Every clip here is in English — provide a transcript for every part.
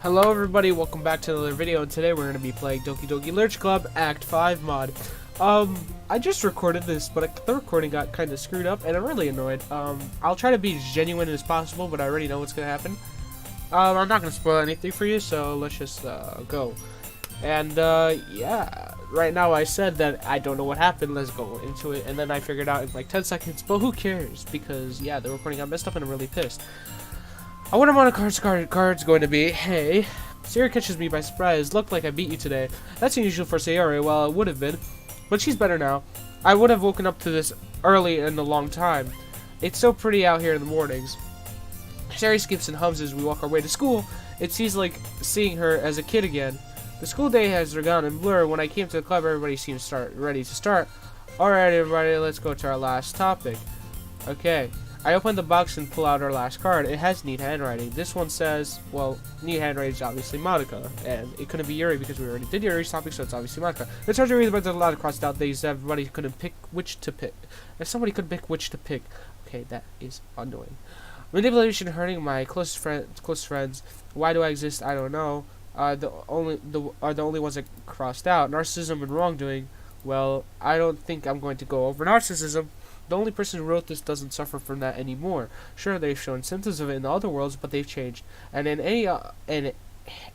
Hello everybody, welcome back to another video, and today we're going to be playing Doki Doki Literature Club Act 5 mod. I just recorded this, but the recording got kind of screwed up, and I'm really annoyed. I'll try to be as genuine as possible, but I already know what's going to happen. I'm not going to spoil anything for you, so let's just go. And yeah, right now I said that I don't know what happened, let's go into it, and then I figured out in like 10 seconds, but who cares, because yeah, the recording got messed up and I'm really pissed. I wonder what a card's going to be. Hey, Sayori catches me by surprise. Looked like I beat you today. That's unusual for Sayori. Well, it would have been, but she's better now. I would have woken up to this early in a long time. It's so pretty out here in the mornings. Sayori skips and hums as we walk our way to school. It seems like seeing her as a kid again. The school day has gone in blur. When I came to the club, everybody seems ready to start. Alright, everybody, let's go to our last topic. Okay. I open the box and pull out our last card. It has neat handwriting. This one says, well, neat handwriting is obviously Monika, and it couldn't be Yuri because we already did Yuri's topic, so it's obviously Monika. It's hard to read, but there's a lot of crossed out things. Everybody couldn't pick which to pick. If somebody could pick which to pick, okay, that is annoying. Manipulation, hurting my close friends. Why do I exist? I don't know. Are the only ones that crossed out. Narcissism and wrongdoing. Well, I don't think I'm going to go over narcissism. The only person who wrote this doesn't suffer from that anymore. Sure, they've shown symptoms of it in the other worlds, but they've changed. And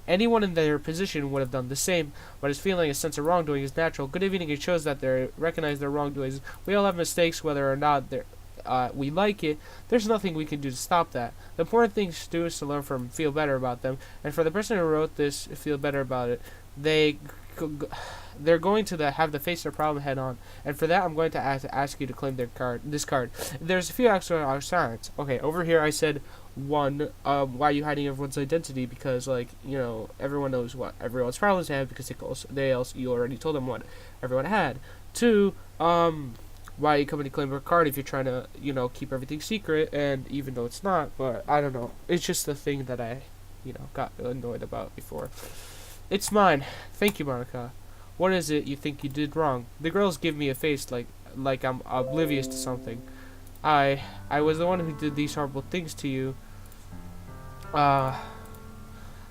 anyone in their position would have done the same. But is feeling a sense of wrongdoing is natural. Good evening. It shows that they recognize their wrongdoings. We all have mistakes, whether or not we like it. There's nothing we can do to stop that. The important thing to do is to learn from, feel better about them. And for the person who wrote this, feel better about it. They're going to have to face their problem head on, and for that I'm going to ask you to claim this card. There's a few extra signs. Okay, over here I said 1, why are you hiding everyone's identity? Because, like, you know, everyone knows what everyone's problems have because you already told them what everyone had. 2, why are you coming to claim a card if you're trying to, you know, keep everything secret? And even though it's not, but I don't know, it's just the thing that I, you know, got annoyed about before. It's mine. Thank you, Monika. What is it you think you did wrong? The girls give me a face like I'm oblivious to something. I was the one who did these horrible things to you. I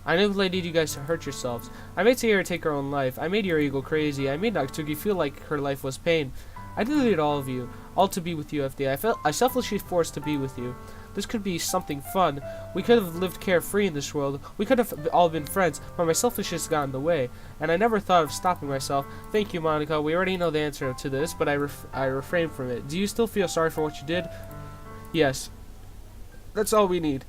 manipulated you guys to hurt yourselves. I made Sayori take her own life. I made your ego crazy. I made Natsuki feel like her life was pain. I deleted all of you, all to be with you, FD. I selfishly forced to be with you. This could be something fun. We could have lived carefree in this world. We could have all been friends, but my selfishness got in the way, and I never thought of stopping myself. Thank you, Monika. We already know the answer to this, but I refrained from it. Do you still feel sorry for what you did? Yes. That's all we need.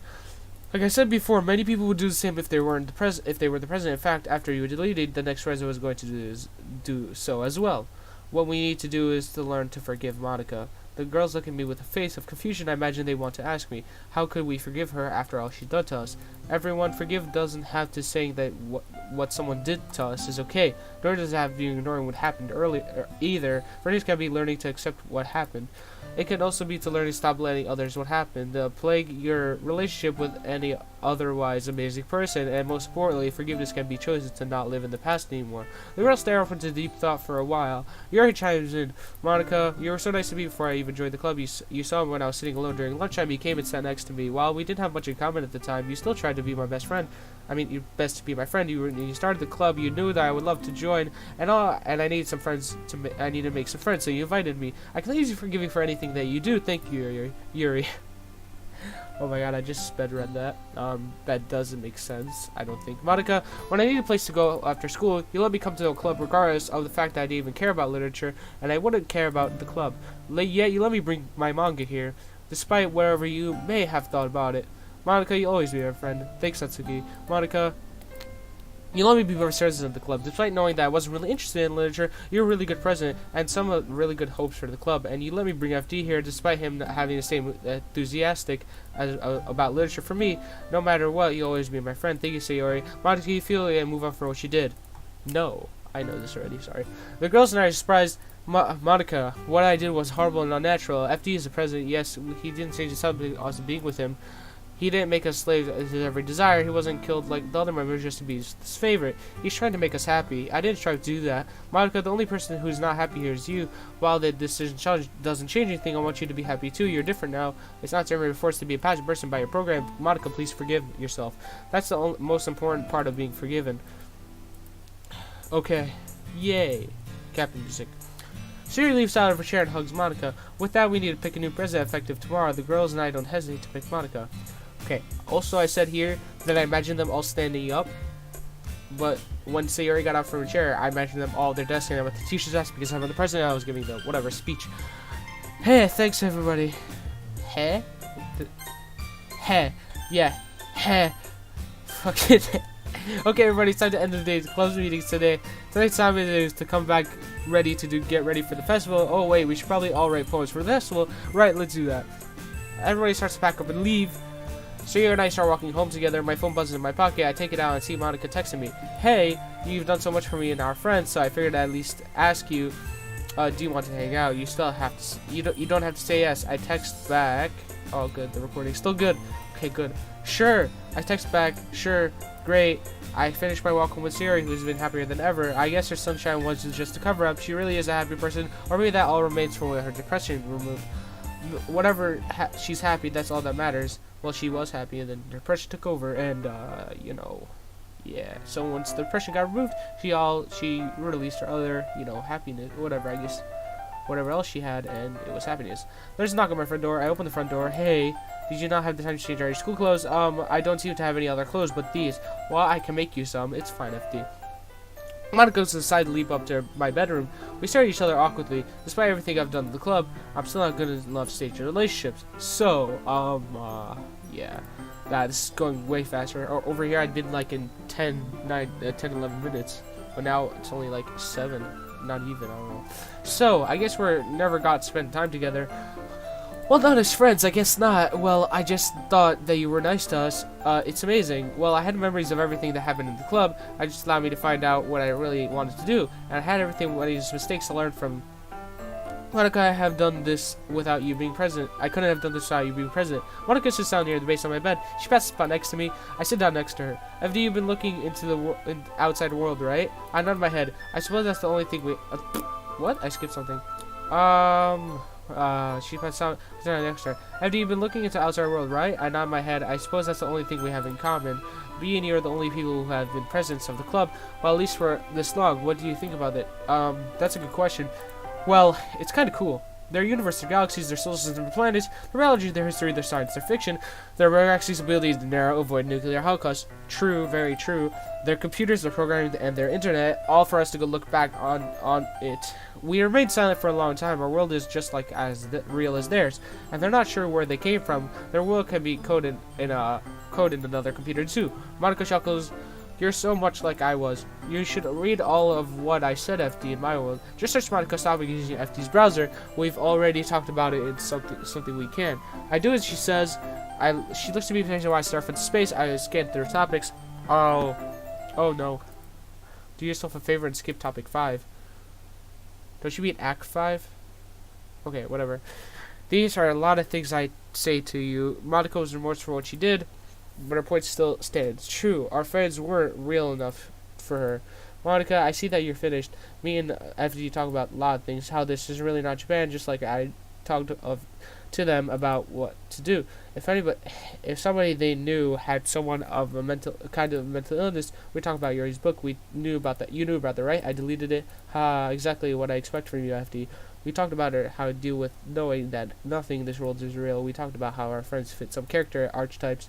Like I said before, many people would do the same if they were the president. In fact, after you were deleted, the next president was going to do so as well. What we need to do is to learn to forgive Monika. The girls look at me with a face of confusion. I imagine they want to ask me, how could we forgive her after all she did to us? Everyone forgive doesn't have to say that what someone did to us is okay, nor does it have to be ignoring what happened earlier either. Forgiveness can be learning to accept what happened. It can also be to learn to stop letting others what happened, plague your relationship with any otherwise amazing person, and most importantly, forgiveness can be chosen to not live in the past anymore. The girls stare off into deep thought for a while. Yuri chimes in. Monika, you were so nice to me before I even joined the club. You saw me when I was sitting alone during lunchtime. You came and sat next to me. While we didn't have much in common at the time, you still tried to be my best friend. I mean, you're best to be my friend. You started the club. You knew that I would love to join, and I needed some friends I need to make some friends. So you invited me. I can easily forgive you for anything that you do. Thank you, Yuri. Oh my god, I just sped read that. That doesn't make sense, I don't think. Monika, when I need a place to go after school, you let me come to the club regardless of the fact that I didn't even care about literature, and I wouldn't care about the club. Yet you let me bring my manga here, despite whatever you may have thought about it. Monika, you'll always be my friend. Thanks, Natsuki. Monika, you let me be vice president of the club. Despite knowing that I wasn't really interested in literature, you're a really good president and some really good hopes for the club. And you let me bring FD here despite him not having the same enthusiastic about literature for me. No matter what, you'll always be my friend. Thank you, Sayori. Monika, you feel it and move on for what you did. No. I know this already, sorry. The girls and I are surprised. Monika, what I did was horrible and unnatural. FD is the president. Yes, he didn't change the subject. I was being with him. He didn't make us slaves to his every desire. He wasn't killed like the other members just to be his favorite. He's trying to make us happy. I didn't try to do that. Monika, the only person who's not happy here is you. While the decision doesn't change anything, I want you to be happy too. You're different now. It's not to be forced to be a passionate person by your program. Monika, please forgive yourself. That's the most important part of being forgiven. Okay. Yay. Captain music. Siri leaves out of her chair and hugs Monika. With that, we need to pick a new president effective tomorrow. The girls and I don't hesitate to pick Monika. Okay, also I said here that I imagined them all standing up, but when Sayori got out from her chair, I imagined them all at their desk standing up at the teacher's desk because I'm the president. I was giving the whatever speech. Hey, thanks everybody. Hey? Hey. Yeah. Hey. Fucking. Okay, everybody, it's time to end the day's close meetings today. Tonight's time is to come back ready to get ready for the festival. Oh wait, we should probably all write poems for the festival. Right, let's do that. Everybody starts to pack up and leave. Sayori and I start walking home together. My phone buzzes in my pocket. I take it out and see Monika texting me. Hey, you've done so much for me and our friends, so I figured I'd at least ask you, do you want to hang out? You still have to, you don't have to say yes. I text back. Oh, good, the recording's still good. Okay, good. Sure. I text back. Sure. Great. I finished my walk home with Sayori, who's been happier than ever. I guess her sunshine was just a cover-up. She really is a happy person, or maybe that all remains from when her depression removed. Whatever, she's happy, that's all that matters. Well, she was happy, and then depression took over, and, you know, yeah. So once the depression got removed, she released her other, you know, happiness, whatever, I guess, whatever else she had, and it was happiness. There's a knock on my front door. I open the front door. Hey, did you not have the time to change all your school clothes? I don't seem to have any other clothes but these. Well, I can make you some. It's fine, FD. Monika goes to the side to leap up to my bedroom. We stare at each other awkwardly. Despite everything I've done at the club, I'm still not good enough to stage relationships. So, yeah. This is going way faster. Over here, I'd been like in 10, 11 minutes. But now it's only like 7. Not even, I don't know. So, I guess we're never got to spend time together. Well, not as friends, I guess not. Well, I just thought that you were nice to us. It's amazing. Well, I had memories of everything that happened in the club. I just allowed me to find out what I really wanted to do. And I had everything, what these mistakes to learn from. Monika, I have done this without you being present. I couldn't have done this without you being present. Monika sits down near the base of my bed. She passes the spot next to me. I sit down next to her. FD, you've been looking into the outside world, right? I nod my head. I suppose that's the only thing we... what? I skipped something. She passed down next to her. FD, you've been looking into the outside world, right? I nod my head. I suppose that's the only thing we have in common. Me and you are the only people who have been presidents of the club. Well, at least for this long. What do you think about it? That's a good question. Well, it's kind of cool. Their universe, their galaxies, their solar system, their planets, their biology, their history, their science, their fiction, their galaxies' abilities to narrow, avoid nuclear holocaust. True, very true. Their computers, their programming, and their internet, all for us to go look back on it. We remained silent for a long time. Our world is just like as real as theirs, and they're not sure where they came from. Their world can be coded in another computer too. Monika chuckles. You're so much like I was. You should read all of what I said, FD, in my world. Just search Monika stopping using FD's browser. We've already talked about it in something we can. I do as she says. She looks at me potentially while I start into space. I scan through topics. Oh no. Do yourself a favor and skip topic 5. Don't you mean Act 5? Okay, whatever. These are a lot of things I say to you. Monika was remorseful for what she did, but her point still stands. True, our friends weren't real enough for her. Monika, I see that you're finished. Me and FD talk about a lot of things, how this is really not Japan, just like I talked to them about what to do. If somebody they knew had someone of a mental illness, we talked about Yuri's book. We knew about that. You knew about that, right? I deleted it. Exactly what I expect from you, FD. We talked about how to deal with knowing that nothing in this world is real. We talked about how our friends fit some character archetypes,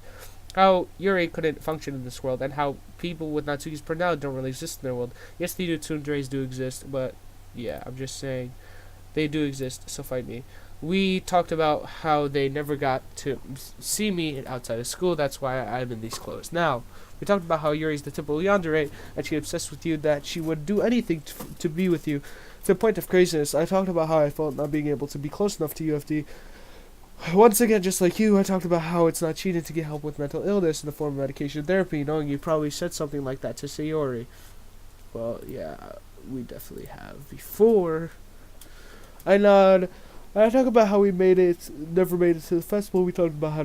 how Yuri couldn't function in this world, and how people with Natsuki's personality don't really exist in their world. Yes, the Tsunderes do exist, but yeah, I'm just saying they do exist, so fight me. We talked about how they never got to see me outside of school. That's why I'm in these clothes now. We talked about how Yuri's the typical yandere, and she's obsessed with you, that she would do anything to be with you, to the point of craziness. I talked about how I felt not being able to be close enough to UFD. Once again, just like you, I talked about how it's not cheating to get help with mental illness in the form of medication therapy, knowing you probably said something like that to Sayori. Well, yeah, we definitely have before. I nod. I talk about how we never made it to the festival. We talked about how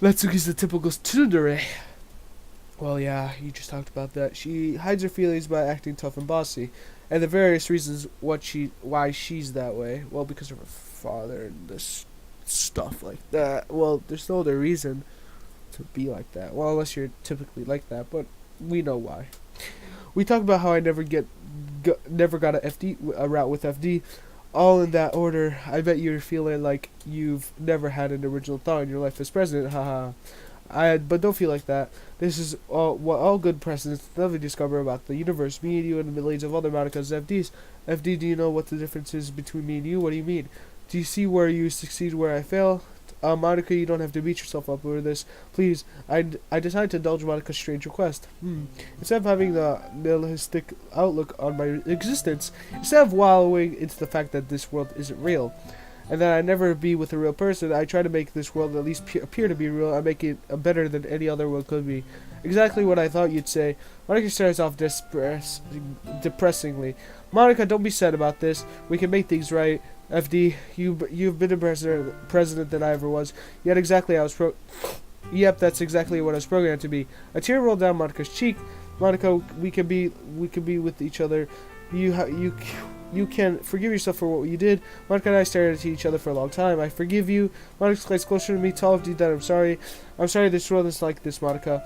Natsuki's the typical tsundere. Well, yeah, you just talked about that. She hides her feelings by acting tough and bossy, and the various reasons why she's that way. Well, because of her father and this stuff like that. Well, there's no other reason to be like that. Well, unless you're typically like that, but we know why. We talked about how I never got a route with FD, all in that order. I bet you're feeling like you've never had an original thought in your life as president. Haha. But don't feel like that. This is what all good presidents never discover about the universe. Me and you and the millions of other Monikas FDs. FD, do you know what the difference is between me and you? What do you mean? Do you see where you succeed, where I fail? Monika, you don't have to beat yourself up over this. Please, I decided to indulge Monika's strange request. Instead of having the nihilistic outlook on my existence, instead of wallowing into the fact that this world isn't real, and that I never be with a real person, I try to make this world at least appear to be real. I make it better than any other world could be. Exactly what I thought you'd say. Monika starts off depressingly. Monika, don't be sad about this. We can make things right. FD, you've been a president than I ever was. Yet exactly Yep, that's exactly what I was programmed to be. A tear rolled down Monika's cheek. Monika, we can be with each other. You can forgive yourself for what you did. Monika and I stared at each other for a long time. I forgive you. Monika gets closer to me. Tell FD that I'm sorry. I'm sorry this world is like this, Monika.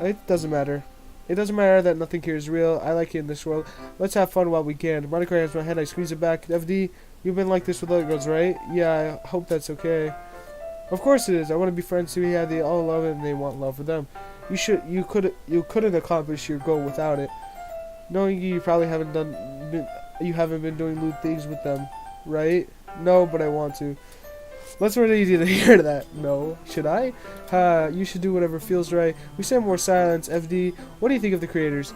It doesn't matter. It doesn't matter that nothing here is real. I like it in this world. Let's have fun while we can. Monika grabs my head. I squeeze it back. FD, you've been like this with other girls, right? Yeah, I hope that's okay. Of course it is. I want to be friends who they all love it and they want love for them. You couldn't accomplish your goal without it. Knowing you probably haven't been doing lewd things with them, right? No, but I want to. That's really easy to hear that. No. Should I? You should do whatever feels right. We say more silence. FD, what do you think of the creators?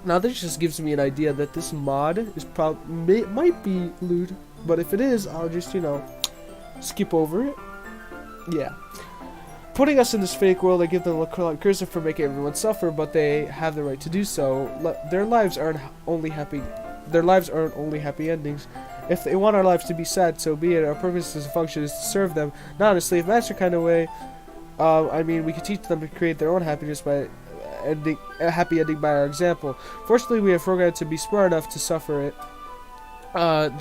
Now this just gives me an idea that this mod is might be lewd, but if it is, I'll just, skip over it. Yeah. Putting us in this fake world, I give them a cursive for making everyone suffer, but they have the right to do so. Their lives aren't only happy endings. If they want our lives to be sad, so be it. Our purpose as a function is to serve them, not in a slave master kind of way. I mean, we can teach them to create their own happiness by a happy ending by our example. Fortunately, we are programmed to be smart enough to suffer it.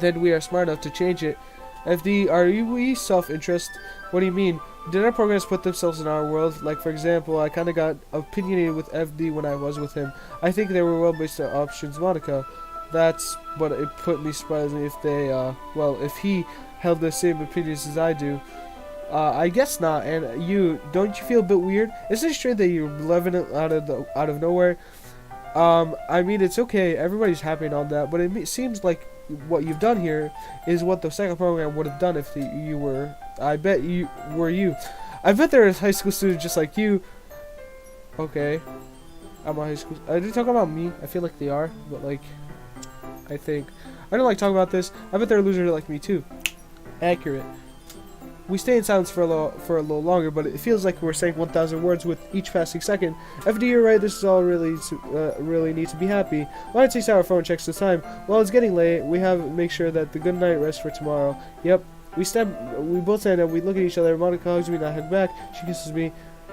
Then we are smart enough to change it. FD, are we self-interest? What do you mean? Did our programs put themselves in our world? Like, for example, I kind of got opinionated with FD when I was with him. I think they were well-based options, Monika. But it put me surprising if they, if he held the same opinions as I do. I guess not. And don't you feel a bit weird? Isn't it strange that you're living it out of nowhere? I mean, it's okay. Everybody's happy and all that, but it seems like what you've done here is what the second program would have done if you were. I bet you were you. I bet there are high school students just like you. Okay, I'm a high school. Are they talking about me? I feel like they are, but like, I don't like talking about this. I bet there are losers like me too. Accurate. We stay in silence for a little longer, but it feels like we're saying 1,000 words with each passing second. FD, you're right. This is all really need to be happy. Lana takes out her phone and checks the time. Well, it's getting late. We have to make sure that the good night rest for tomorrow. Yep. We both stand up. We look at each other. Monika hugs me, and I hug back. She kisses me,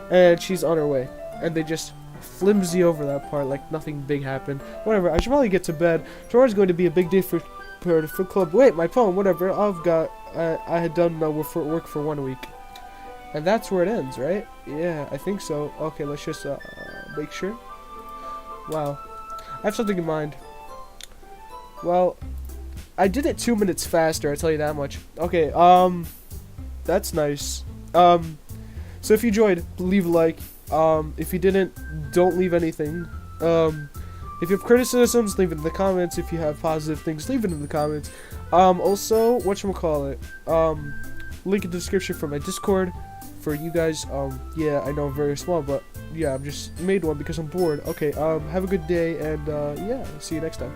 and she's on her way. And they just flimsy over that part like nothing big happened. Whatever. I should probably get to bed. Tomorrow's going to be a big day for the club. Wait, my poem. Whatever. I had done work for 1 week. And that's where it ends, right? Yeah, I think so. Okay, let's just make sure. Wow. I have something in mind. Well, I did it 2 minutes faster, I'll tell you that much. Okay, that's nice. So if you enjoyed, leave a like. If you didn't, don't leave anything. If you have criticisms, leave it in the comments. If you have positive things, leave it in the comments. Also, whatchamacallit, link in the description for my Discord for you guys. Yeah, I know I'm very small, but yeah, I've just made one because I'm bored. Okay, have a good day, and yeah, see you next time.